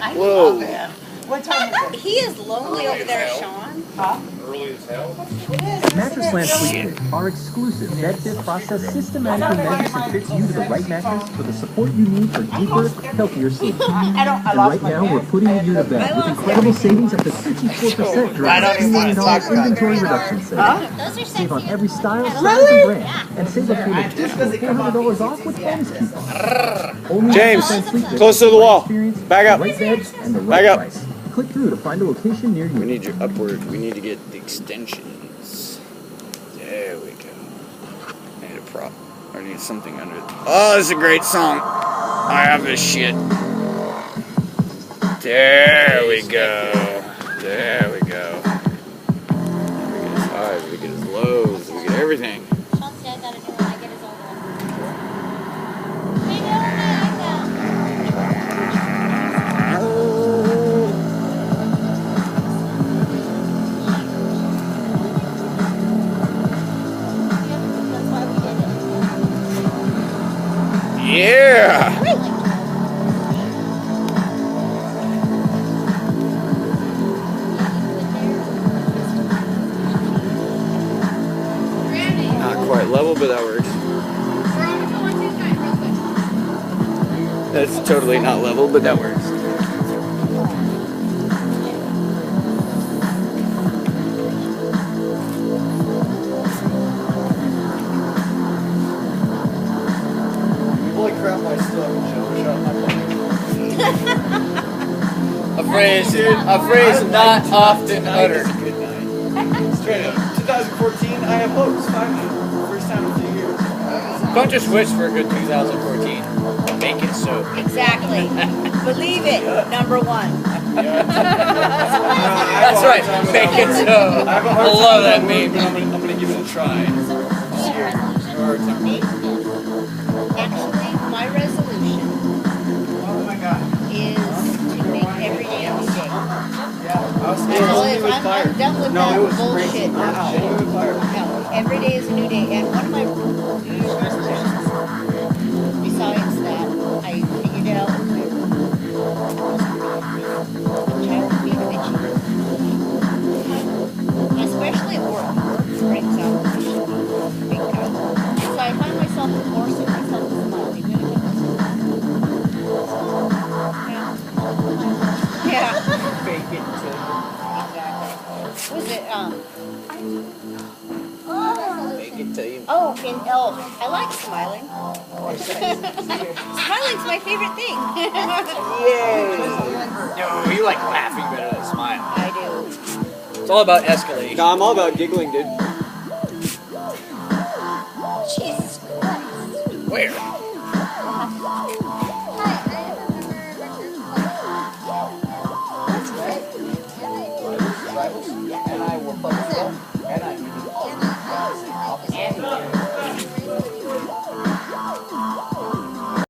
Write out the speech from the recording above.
I Whoa. love him. What time is it? He is lonely over there, Sean. Huh? Early as hell. It is. Mattress Land Sleep Fit, our exclusive bed fit process systematically measures and fits you to the right mattress for the support you need for deeper, healthier sleep. I And right now, we're putting you to bed with incredible savings up to 54% during our $2 million inventory reduction sale. Those are Save on sexy. every style, size, and brand, and save up to an additional $400 off with bonus coupons. Only James, Mattress Land Sleep Fit close to the wall. experience, Back up. the right bed and the Back right up. price. Click through to find a location near you. We need your upward. We need to get the extensions. There we go. I need a prop. I need something under it. Oh, this is a great song. I have this shit. There we go. There we go. We get his highs, we get his lows, we get everything. Sean said I got a new one. I get his old one. Maybe I like that. That's why we did it. Yeah. Not quite level, but that works. That's totally not level, but that works. Holy crap, I still have a show shot my A phrase not often uttered. Good night. Straight up. 2014, I have hopes. Finally. First time in 2 years. Don't just wish for a good 2014. Make it so. Exactly. Believe it. Number one. That's right. Make it so. I have a hard I time love that with meme. but I'm gonna give it a try. Actually, my resolution Oh my god. is to make every day a new day. Yeah. I was That's all it is. I'm done with that bullshit. Wow. No, every day is a new day. And one of my besides that, I figured it out with my child being bitchy. Especially at work. Work brings out the shit big time. So I find myself forcing myself to smile. Even if yeah. Yeah. Fake it till Exactly. Was it, Make it till you. oh, I like smiling. Smiling's my favorite thing. Yo, you like laughing better than smiling. I do. It's all about escalation. No, I'm all about giggling, dude. Jesus Christ. Where?